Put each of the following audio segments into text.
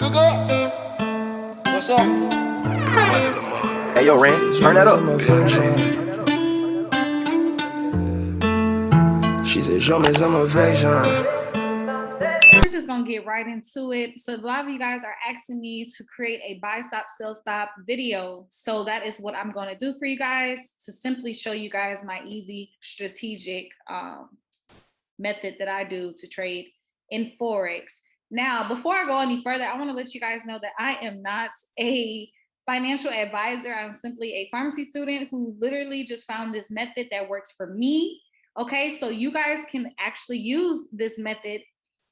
Good. What's up? Hey, yo, Ren, turn that up. She said, show me some affection. We're just gonna get right into it. So a lot of you guys are asking me to create a buy stop, sell stop video. So that is what I'm gonna do for you guys, to simply show you guys my easy strategic method that I do to trade in Forex. Now, before I go any further, I wanna let you guys know that I am not a financial advisor. I'm simply a pharmacy student who literally just found this method that works for me. Okay, so you guys can actually use this method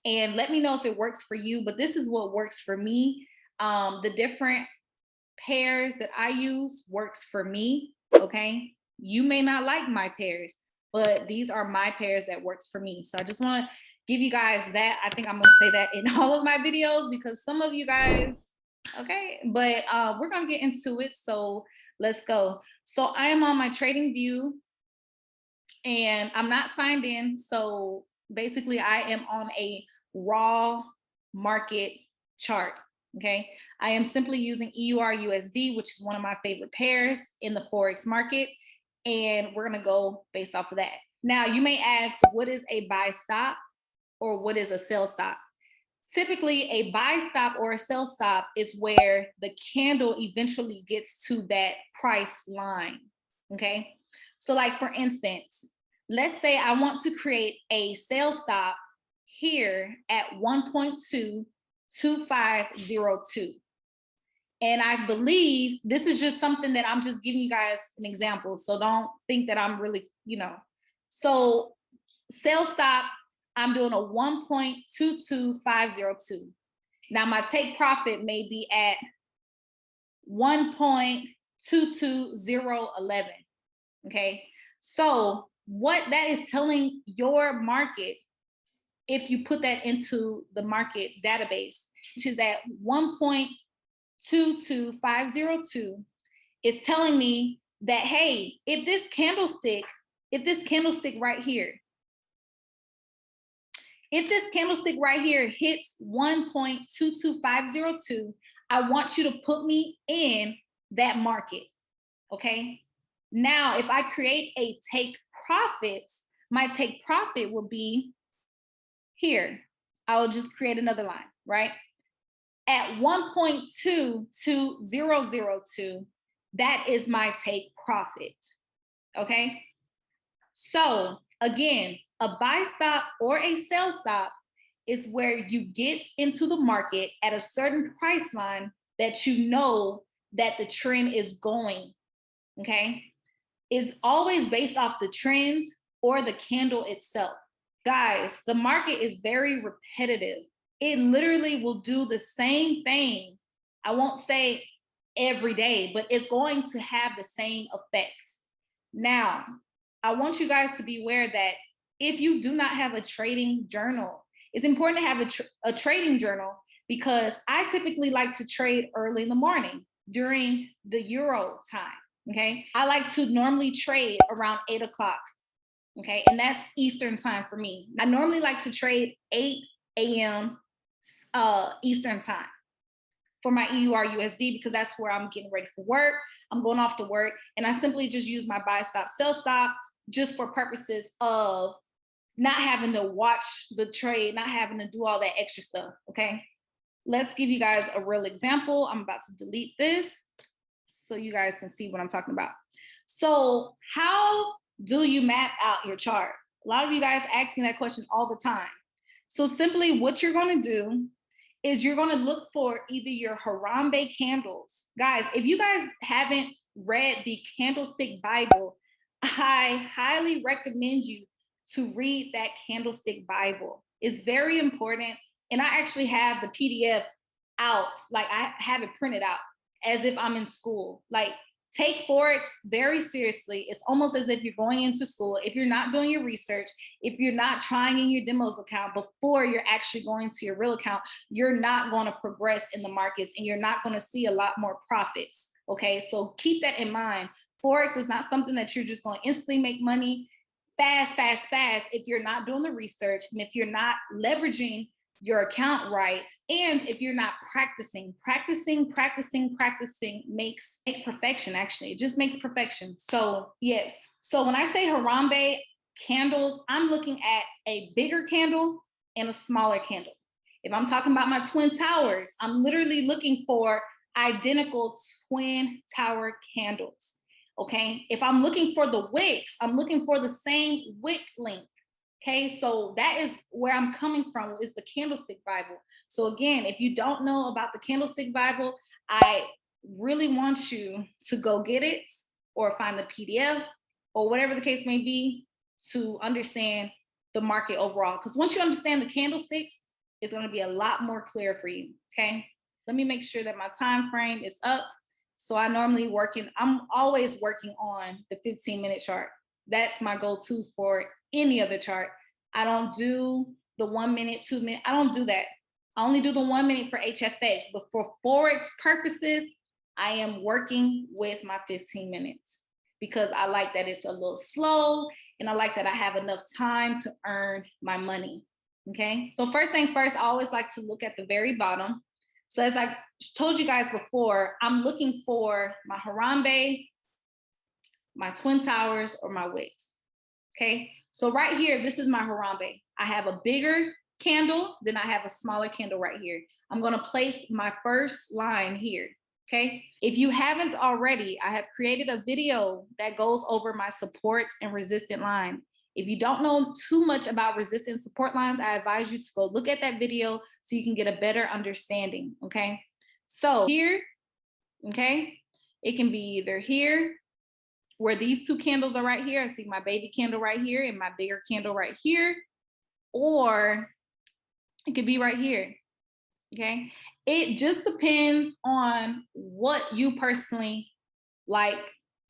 and let me know if it works for you, but this is what works for me. The different pairs that I use works for me, okay? You may not like my pairs, but these are my pairs that works for me. So I just wanna give you guys that. I think I'm gonna say that in all of my videos because some of you guys, okay? But we're gonna get into it, so let's go. So I am on my trading view and I'm not signed in. So basically I am on a raw market chart, okay? I am simply using EUR USD, which is one of my favorite pairs in the Forex market. And we're gonna go based off of that. Now you may ask, what is a buy stop or what is a sell stop? Typically a buy stop or a sell stop is where the candle eventually gets to that price line, okay? So like for instance, let's say I want to create a sell stop here at 1.22502. And I believe this is just something that I'm just giving you guys an example. So don't think that I'm really, So sell stop, I'm doing a 1.22502. Now my take profit may be at 1.22011. Okay, so what that is telling your market, if you put that into the market database, which is at 1.22502, is telling me that, hey, if this candlestick right here, hits 1.22502, I want you to put me in that market, okay? Now, if I create a take profits, my take profit will be here. I will just create another line, right? At 1.22002, that is my take profit, okay? So again, a buy stop or a sell stop is where you get into the market at a certain price line that you know that the trend is going, okay? Is always based off the trend or the candle itself. Guys, the market is very repetitive. It literally will do the same thing. I won't say every day, but it's going to have the same effect. Now, I want you guys to be aware that if you do not have a trading journal, it's important to have a trading journal, because I typically like to trade early in the morning during the Euro time. Okay, I like to normally trade around 8 o'clock. Okay, and that's Eastern time for me. I normally like to trade 8 a.m. Eastern time for my EUR USD, because that's where I'm getting ready for work. I'm going off to work, and I simply just use my buy stop, sell stop, just for purposes of not having to watch the trade, not having to do all that extra stuff. Okay, let's give you guys a real example. I'm about to delete this so you guys can see what I'm talking about. So how do you map out your chart? A lot of you guys asking that question all the time. So simply what you're going to do is you're going to look for either your Harambe candles. Guys, if you guys haven't read the Candlestick Bible, I highly recommend you to read that Candlestick Bible. It's very important. And I actually have the PDF out, like I have it printed out as if I'm in school. Like, take Forex very seriously. It's almost as if you're going into school. If you're not doing your research, if you're not trying in your demos account before you're actually going to your real account, you're not going to progress in the markets and you're not going to see a lot more profits. Okay, so keep that in mind. Forex is not something that you're just going to instantly make money fast if you're not doing the research and if you're not leveraging your account right. And if you're not practicing makes perfection. Actually, it just makes perfection. So yes, so when I say Harambe candles, I'm looking at a bigger candle and a smaller candle. If I'm talking about my twin towers, I'm literally looking for identical twin tower candles. Okay, if I'm looking for the wicks, I'm looking for the same wick length. Okay, so that is where I'm coming from, is the Candlestick Bible. So again, if you don't know about the Candlestick Bible, I really want you to go get it or find the PDF or whatever the case may be to understand the market overall. Because once you understand the candlesticks, it's going to be a lot more clear for you. Okay, let me make sure that my time frame is up. So I'm always working on the 15-minute chart. That's my go-to for any other chart. I don't do the 1 minute, 2 minute. I don't do that. I only do the 1 minute for HFX, but for Forex purposes, I am working with my 15 minutes because I like that it's a little slow and I like that I have enough time to earn my money. Okay. So first thing first, I always like to look at the very bottom. So as I told you guys before, I'm looking for my Harambe, my twin towers, or my wicks. Okay, so right here, this is my Harambe. I have a bigger candle, then I have a smaller candle right here. I'm gonna place my first line here. Okay, if you haven't already, I have created a video that goes over my supports and resistant line. If you don't know too much about resistance support lines, I advise you to go look at that video so you can get a better understanding. Okay, so here, okay, it can be either here, where these two candles are right here. I see my baby candle right here and my bigger candle right here, or it could be right here. Okay, it just depends on what you personally like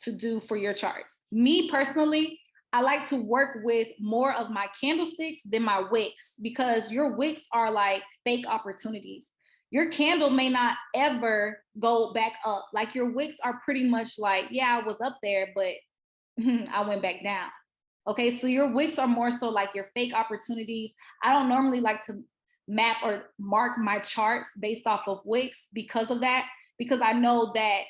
to do for your charts. Me personally, I like to work with more of my candlesticks than my wicks, because your wicks are like fake opportunities. Your candle may not ever go back up. Like your wicks are pretty much like, yeah, I was up there, but I went back down. Okay, so your wicks are more so like your fake opportunities. I don't normally like to map or mark my charts based off of wicks because of that, because I know that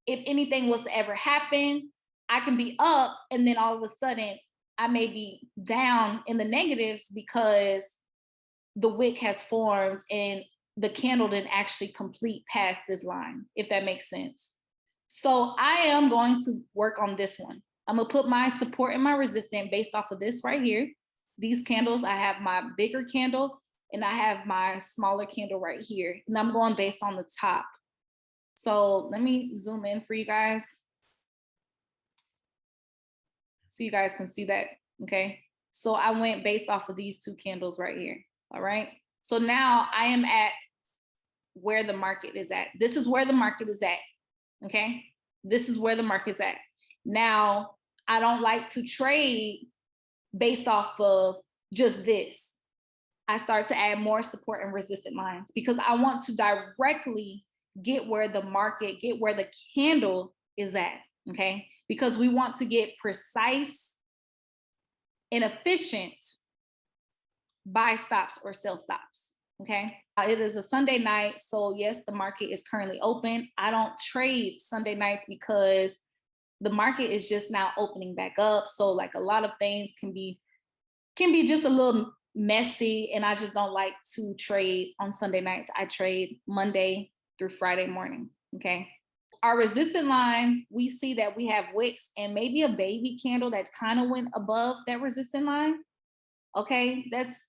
if anything was to ever happen, I can be up and then all of a sudden I may be down in the negatives because the wick has formed and the candle didn't actually complete past this line, if that makes sense. So I am going to work on this one. I'm gonna put my support and my resistance based off of this right here. These candles, I have my bigger candle and I have my smaller candle right here. And I'm going based on the top. So let me zoom in for you guys so you guys can see that, okay? So I went based off of these two candles right here, all right? So now I am at where the market is at. This is where the market is at, okay? This is where the market's at. Now, I don't like to trade based off of just this. I start to add more support and resistant lines because I want to directly get where the market, get where the candle is at, okay? Because we want to get precise and efficient buy stops or sell stops, okay? It is a Sunday night, so yes, the market is currently open. I don't trade Sunday nights because the market is just now opening back up. So like a lot of things can be just a little messy, and I just don't like to trade on Sunday nights. I trade Monday through Friday morning, okay? Our resistant line, we see that we have wicks and maybe a baby candle that kind of went above that resistant line, okay? That's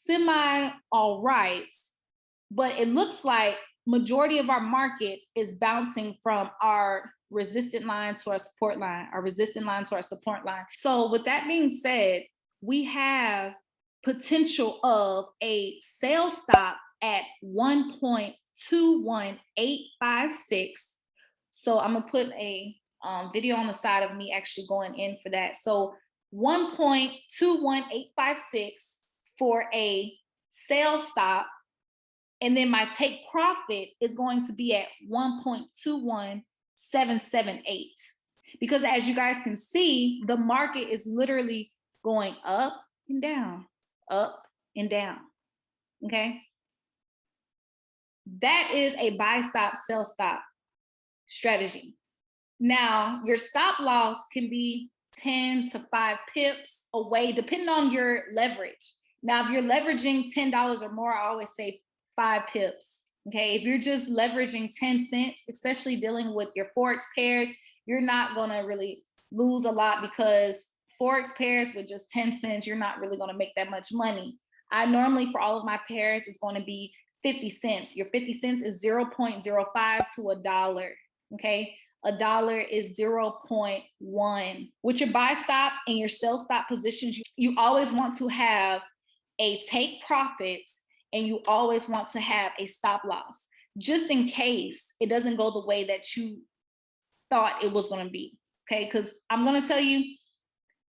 semi all right, but it looks like majority of our market is bouncing from our resistant line to our support line, our resistant line to our support line. So with that being said, we have potential of a sell stop at 1.21856. So I'm gonna put a video on the side of me actually going in for that. So 1.21856 for a sell stop. And then my take profit is going to be at 1.21778. Because as you guys can see, the market is literally going up and down, up and down. okay? That is a buy stop, sell stop strategy. Now, your stop loss can be 10 to 5 pips away, depending on your leverage. Now, if you're leveraging $10 or more, I always say 5 pips. Okay, if you're just leveraging 10 cents, especially dealing with your Forex pairs, you're not gonna really lose a lot, because Forex pairs with just 10 cents, you're not really gonna make that much money. I normally, for all of my pairs, is gonna be 50 cents. Your 50 cents is 0.05 to $1, okay? $1 is 0.1. With your buy stop and your sell stop positions, you always want to have a take profit, and you always want to have a stop loss, just in case it doesn't go the way that you thought it was going to be. Okay, because I'm going to tell you,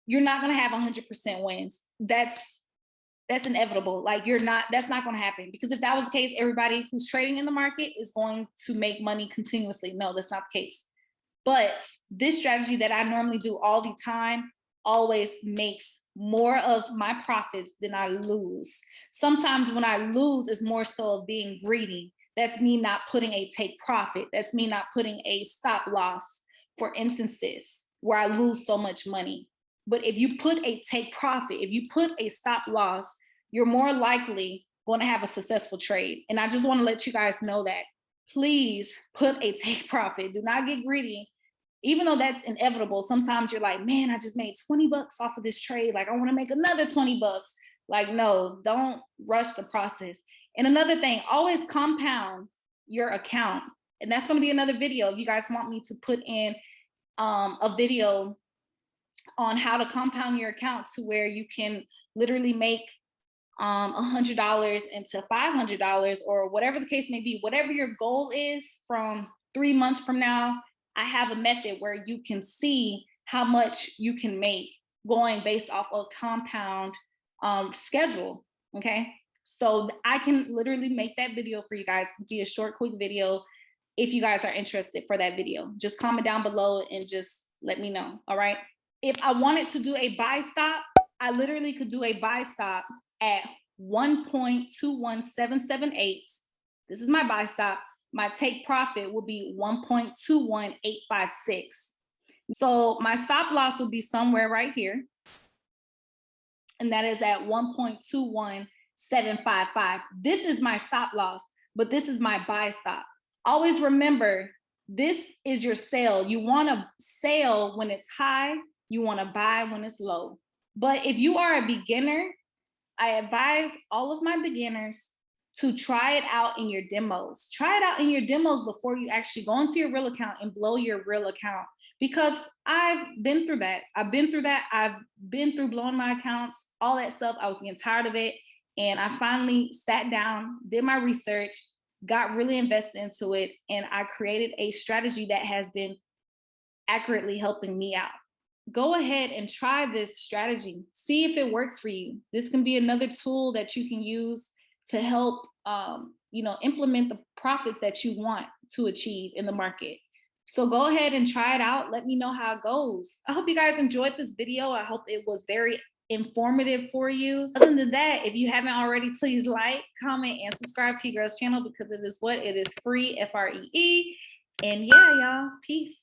you're not going to have 100% wins. That's inevitable. Like, that's not going to happen, because if that was the case, everybody who's trading in the market is going to make money continuously. No, that's not the case. But this strategy that I normally do all the time always makes more of my profits than I lose. Sometimes when I lose, it's more so of being greedy. That's me not putting a take profit. That's me not putting a stop loss for instances where I lose so much money. But if you put a take profit, if you put a stop loss, you're more likely going to have a successful trade. And I just want to let you guys know that. Please put a take profit. Do not get greedy. Even though that's inevitable, sometimes you're like, man, I just made 20 bucks off of this trade. Like, I want to make another 20 bucks. Like, no, don't rush the process. And another thing, always compound your account. And that's going to be another video. If you guys want me to put in a video on how to compound your account to where you can literally make $100 into $500, or whatever the case may be, whatever your goal is, from 3 months from now, I have a method where you can see how much you can make going based off of compound schedule. Okay, so I can literally make that video for you guys. It'll be a short, quick video. If you guys are interested for that video, just comment down below and just let me know. All right. If I wanted to do a buy stop, I literally could do a buy stop at 1.21778. This is my buy stop. My take profit will be 1.21856. So my stop loss will be somewhere right here. And that is at 1.21755. This is my stop loss, but this is my buy stop. Always remember, this is your sell. You want to sell when it's high. You want to buy when it's low. But if you are a beginner, I advise all of my beginners to try it out in your demos. Try it out in your demos before you actually go into your real account and blow your real account. Because I've been through that. I've been through blowing my accounts, all that stuff. I was getting tired of it. And I finally sat down, did my research, got really invested into it. And I created a strategy that has been accurately helping me out. Go ahead and try this strategy. See if it works for you. This can be another tool that you can use to help implement the profits that you want to achieve in the market. So go ahead and try it out. Let me know how it goes. I hope you guys enjoyed this video. I hope it was very informative for you. Other than that, if you haven't already, please like, comment, and subscribe to your girl's channel, because it is free, FREE. And yeah, y'all, peace.